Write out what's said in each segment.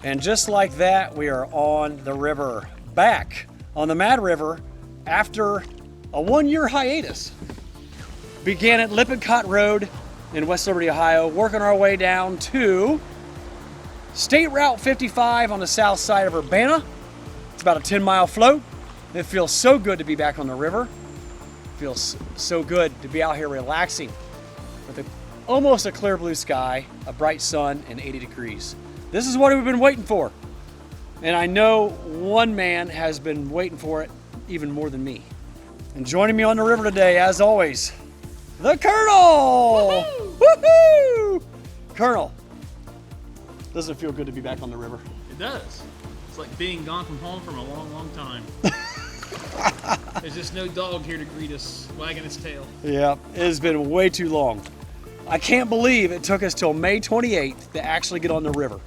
And just like that, we are on the river. Back on the Mad River after a 1-year hiatus. Began at Lippincott Road in West Liberty, Ohio, working our way down to State Route 55 on the south side of Urbana. It's about a 10-mile float. It feels so good to be back on the river. It feels so good to be out here relaxing with almost a clear blue sky, a bright sun, and 80 degrees. This is what we've been waiting for. And I know one man has been waiting for it even more than me. And joining me on the river today, as always, the Colonel! Woohoo! Colonel, doesn't it feel good to be back on the river? It does. It's like being gone from home from a long, long time. There's just no dog here to greet us, wagging its tail. Yeah, it has been way too long. I can't believe it took us till May 28th to actually get on the river.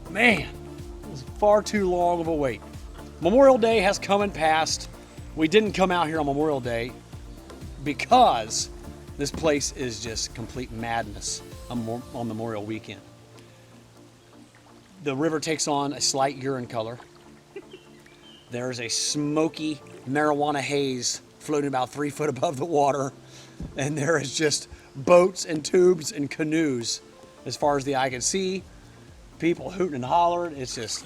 Man, it was far too long of a wait. Memorial Day has come and passed. We didn't come out here on Memorial Day because this place is just complete madness on Memorial Weekend. The river takes on a slight urine color. There's a smoky marijuana haze floating about 3 foot above the water. And there is just boats and tubes and canoes as far as the eye can see. People hooting and hollering. It's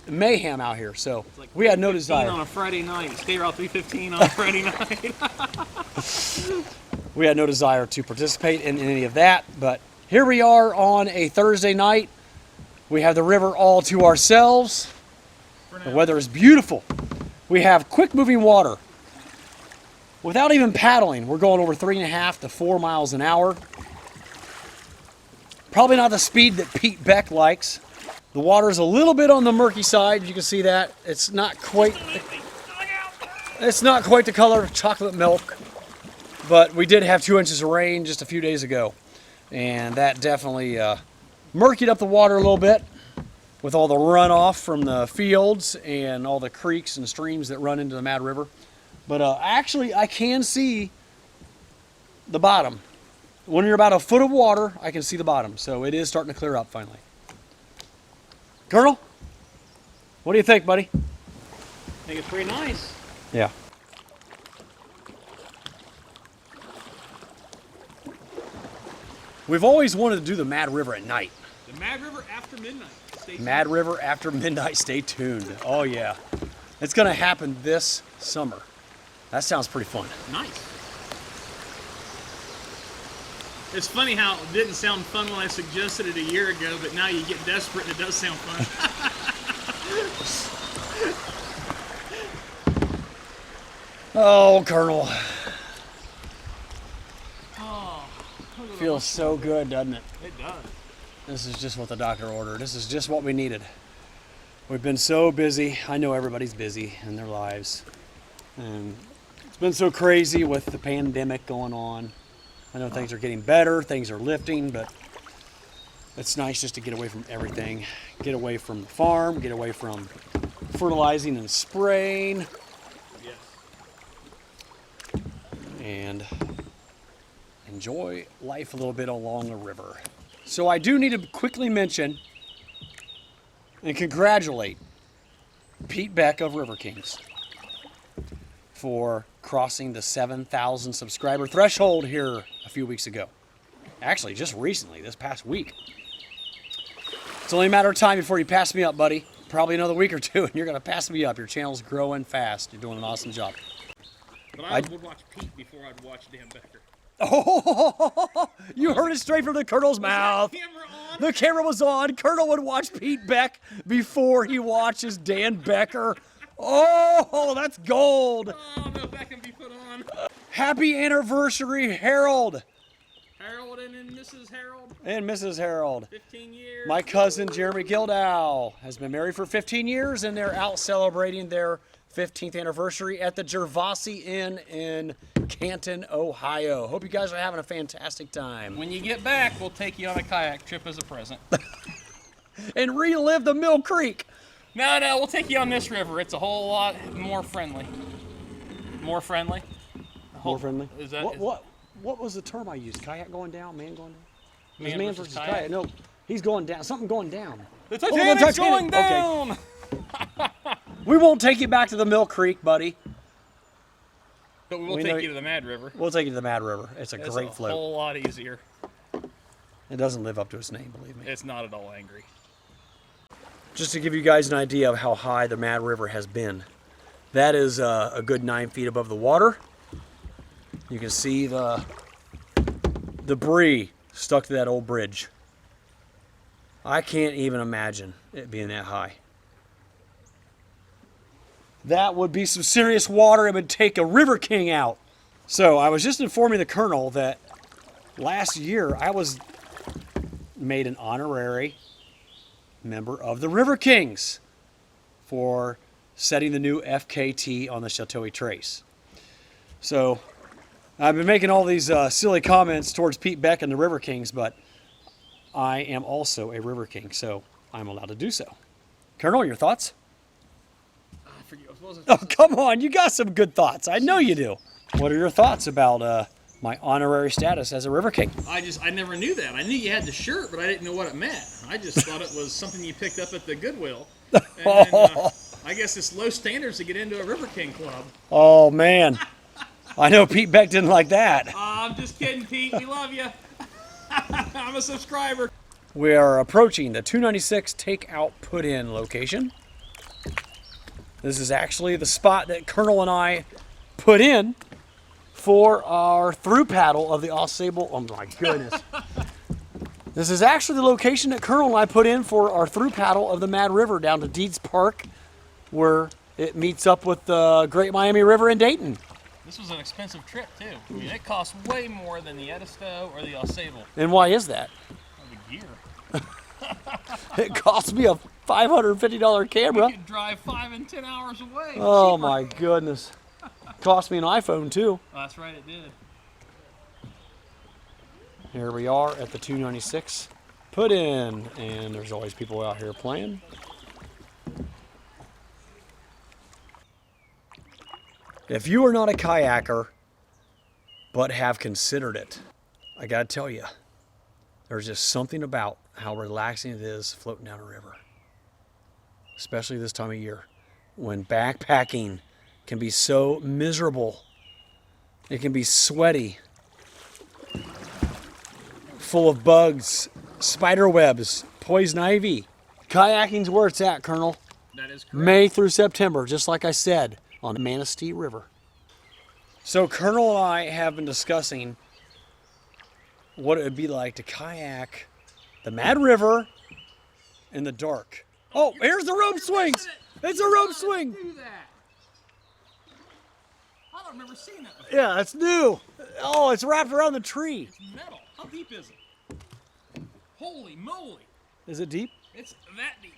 mayhem out here. So like we had no desire. On a Friday night, State Route 315 on a Friday night. We had no desire to participate in any of that, but here we are on a Thursday night. We have the river all to ourselves. The weather is beautiful. We have quick moving water. Without even paddling, we're going over 3.5 to 4 miles an hour. Probably not the speed that Pete Beck likes. The water is a little bit on the murky side. You can see that. It's not quite the color of chocolate milk, but we did have 2 inches of rain just a few days ago. And that definitely murkied up the water a little bit with all the runoff from the fields and all the creeks and streams that run into the Mad River. But actually, I can see the bottom. When you're about a foot of water, I can see the bottom. So it is starting to clear up finally. Colonel, what do you think, buddy? I think it's pretty nice. Yeah. We've always wanted to do the Mad River at night. The Mad River after midnight. Stay tuned. Mad River after midnight, stay tuned. Oh yeah. It's gonna happen this summer. That sounds pretty fun. Nice. It's funny how it didn't sound fun when I suggested it a year ago, but now you get desperate and it does sound fun. Oh, Colonel. Oh, Feels so good, doesn't it? it does. This is just what the doctor ordered. This is just what we needed. We've been so busy. I know everybody's busy in their lives. And it's been so crazy with the pandemic going on. I know things are getting better, things are lifting, but it's nice just to get away from everything. Get away from the farm, get away from fertilizing and spraying. Yes. And enjoy life a little bit along the river. So I do need to quickly mention and congratulate Pete Beck of River Kings for crossing the 7,000 subscriber threshold here a few weeks ago. Actually, just recently, this past week. It's only a matter of time before you pass me up, buddy. Probably another week or two, and you're going to pass me up. Your channel's growing fast. You're doing an awesome job. But I would watch Pete before I'd watch Dan Becker. Oh, you heard it straight from the Colonel's mouth. Was that camera on? The camera was on. Colonel would watch Pete Beck before he watches Dan Becker. Oh, that's gold. Oh, no, that can be put on. Happy anniversary, Harold. Harold and Mrs. Harold. And Mrs. Harold. 15 years. My cousin Jeremy Gildow has been married for 15 years, and they're out celebrating their 15th anniversary at the Gervasi Inn in Canton, Ohio. Hope you guys are having a fantastic time. When you get back, we'll take you on a kayak trip as a present. And relive the Mill Creek. No, we'll take you on this river. It's a whole lot more friendly. More friendly? More friendly? Is that, what was the term I used? Kayak going down, man going down? It was Man versus kayak? No, He's going down. Something going down. The Oh, Titanic's going Okay. down! We won't take you back to the Mill Creek, buddy. But we will We know- take you to the Mad River. We'll take you to the Mad River. It's a It's great a float. whole lot easier. It doesn't live up to its name, believe me. It's not at all angry. Just to give you guys an idea of how high the Mad River has been. That is a good 9 feet above the water. You can see the debris stuck to that old bridge. I can't even imagine it being that high. That would be some serious water. It would take a River King out. So I was just informing the Colonel that last year I was made an honorary member of the River Kings for setting the new FKT on the Chateau Trace. So I've been making all these silly comments towards Pete Beck and the River Kings, but I am also a River King, so I'm allowed to do so. Colonel, your thoughts? I forget. What was it? Oh, come on. You got some good thoughts. I know you do. What are your thoughts about my honorary status as a River King? I never knew that. I knew you had the shirt, but I didn't know what it meant. I just thought it was something you picked up at the Goodwill. And I guess it's low standards to get into a River King club. Oh, man. I know Pete Beck didn't like that. I'm just kidding, Pete. We love you. I'm a subscriber. We are approaching the 296 takeout put-in location. This is actually the spot that Colonel and I put in for our through paddle of the Ausable. Oh my goodness. This is actually the location that Colonel and I put in for our through paddle of the Mad River down to Deeds Park, where it meets up with the Great Miami River in Dayton. This was an expensive trip, too. I mean, it cost way more than the Edisto or the Ausable. And why is that? Or the gear. It cost me a $550 camera. You could drive 5 and 10 hours away. Oh Cheaper. my goodness. Cost me an iPhone too. Oh, that's right, it did. Here we are at the 296 put in, and there's always people out here playing. If you are not a kayaker but have considered it, I gotta tell you, there's just something about how relaxing it is floating down a river, especially this time of year when backpacking can be so miserable. It can be sweaty, full of bugs, spider webs, poison ivy. Kayaking's where it's at, Colonel. That is correct. May through September, just like I said, on the Manistee River. So Colonel and I have been discussing what it would be like to kayak the Mad River in the dark. Oh, here's the rope swings. It's a rope swing. Do that. I don't remember seeing that before. Yeah, it's new. Oh, it's wrapped around the tree. It's metal. How deep is it? Holy moly. Is it deep? It's that deep.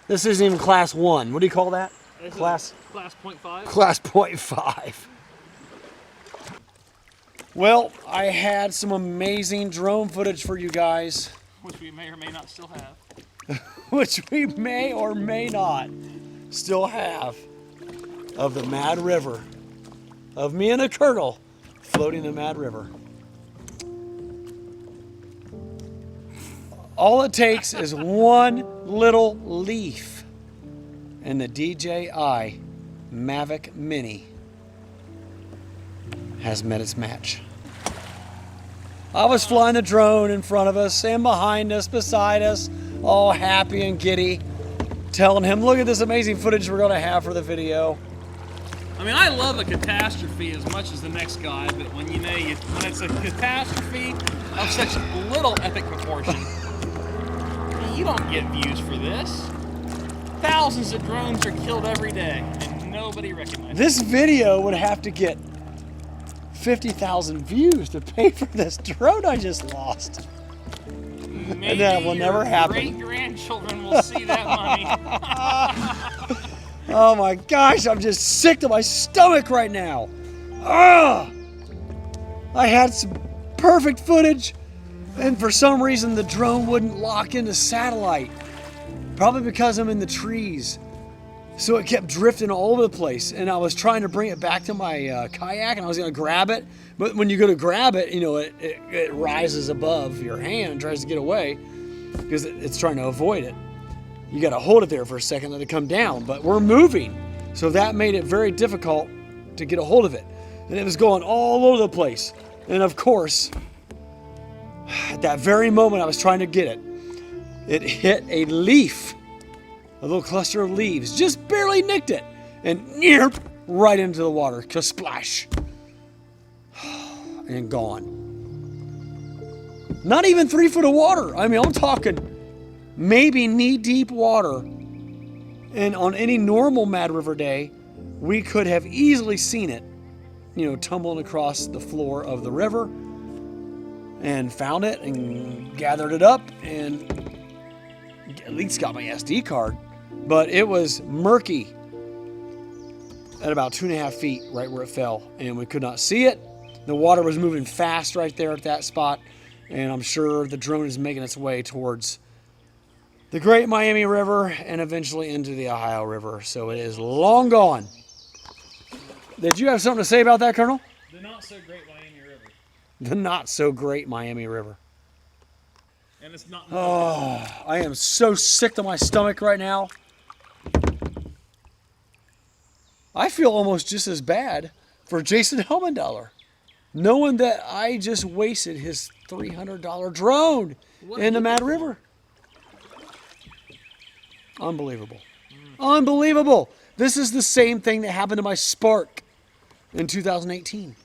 This isn't even class 1. What do you call that? This is Class Class 0.5. Class 0.5. Well, I had some amazing drone footage for you guys, Which we may or may not still have. which we may or may not still have, of the Mad River, of me and a Colonel floating the Mad River. All it takes is one little leaf, and the DJI Mavic Mini has met its match. I was flying the drone in front of us and behind us, beside us, all happy and giddy, telling him, look at this amazing footage we're going to have for the video. I mean, I love a catastrophe as much as the next guy, but when when it's a catastrophe of such little epic proportion, you don't get views for this. Thousands of drones are killed every day, and nobody recognizes This video would have to get 50,000 views to pay for this drone I just lost. it. Maybe that will never happen. Great-grandchildren will see that money. Oh my gosh, I'm just sick to my stomach right now. Ugh! I had some perfect footage, and for some reason the drone wouldn't lock into satellite. Probably because I'm in the trees. So it kept drifting all over the place, and I was trying to bring it back to my kayak, and I was going to grab it. But when you go to grab it, you know, it rises above your hand and tries to get away because it's trying to avoid it. You got to hold it there for a second, let it come down. But we're moving, so that made it very difficult to get a hold of it. And it was going all over the place. And of course, at that very moment I was trying to get it, it hit a leaf. A little cluster of leaves, just barely nicked it, and right into the water, splash, and gone. Not even 3 foot of water. I mean, I'm talking maybe knee-deep water. And on any normal Mad River day, we could have easily seen it, you know, tumbling across the floor of the river, and found it and gathered it up, and at least got my SD card. But it was murky at about 2.5 feet right where it fell, and we could not see it. The water was moving fast right there at that spot, and I'm sure the drone is making its way towards the Great Miami River and eventually into the Ohio River. So it is long gone. Did you have something to say about that, Colonel? The not so great Miami River. The not so great Miami River. And it's not. Oh, I am so sick to my stomach right now. I feel almost just as bad for Jason Helmendaler, knowing that I just wasted his $300 drone in the Mad River. Unbelievable. Unbelievable. This is the same thing that happened to my Spark in 2018.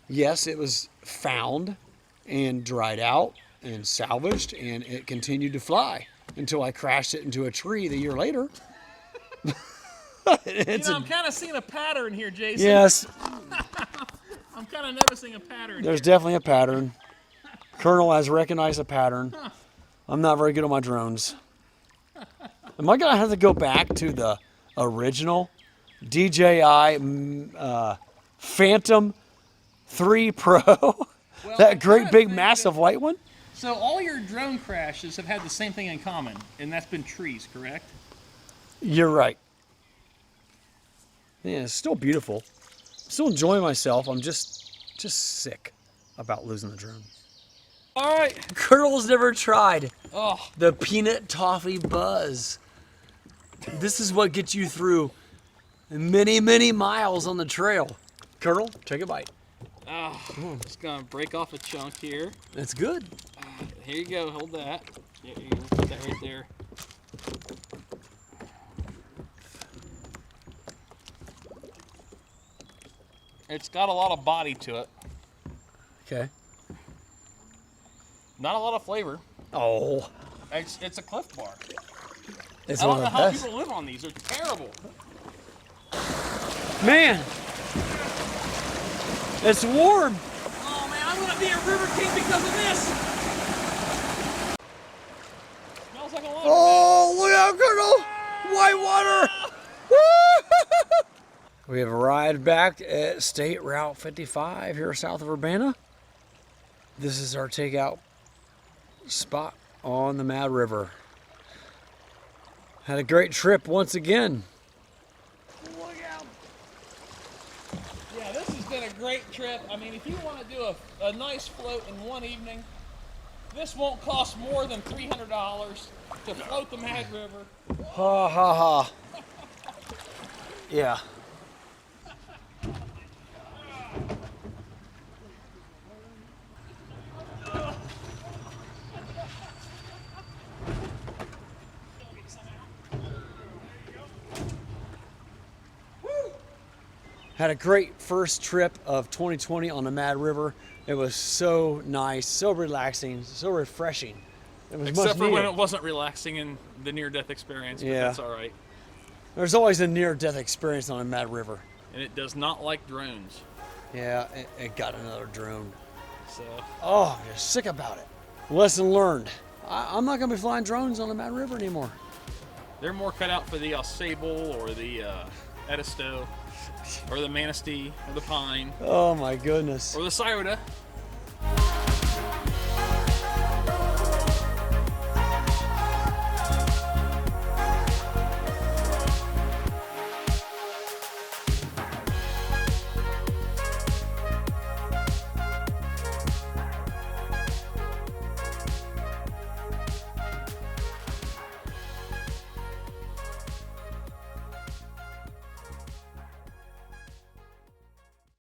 Yes, it was found and dried out and salvaged, and it continued to fly until I crashed it into a tree the year later. I'm kind of seeing a pattern here, Jason. Yes. I'm kind of noticing a pattern. There's definitely a pattern. Colonel has recognized a pattern. I'm not very good on my drones. Am I going to have to go back to the original DJI Phantom 3 Pro? Well, That great big massive white one? So all your drone crashes have had the same thing in common, and that's been trees, correct? You're right. Yeah, it's still beautiful. Still enjoying myself. I'm just sick about losing the drone. All right. Colonel's never tried Oh, the peanut toffee buzz. This is what gets you through many, many miles on the trail. Colonel, take a bite. just gonna break off a chunk here. That's good. Here you go. Hold that. There you go. Put that right there. It's got a lot of body to it. Okay. Not a lot of flavor. Oh, It's a Cliff Bar. it's I one don't know of the how best. people live on these. They're terrible. Man, it's warm. Oh man, I'm gonna be a river king because of this. Smells like a lot. Oh, look out, Colonel! White water! We have arrived back at State Route 55 here south of Urbana. This is our takeout spot on the Mad River. Had a great trip once again. Look out. Yeah, this has been a great trip. I mean, if you want to do a nice float in one evening, this won't cost more than $300 to float the Mad River. Ha ha ha. Yeah. Had a great first trip of 2020 on the Mad River. It was so nice, so relaxing, so refreshing. It was Except much for when needed. it wasn't relaxing in the near-death experience, but Yeah. that's all right. There's always a near-death experience on the Mad River. And it does not like drones. Yeah, it got another drone. So, Oh, I'm just sick about it. Lesson learned. I'm not gonna be flying drones on the Mad River anymore. they're more cut out for the sable or the Edisto or the manistee or the pine Oh my goodness. or the Scirota.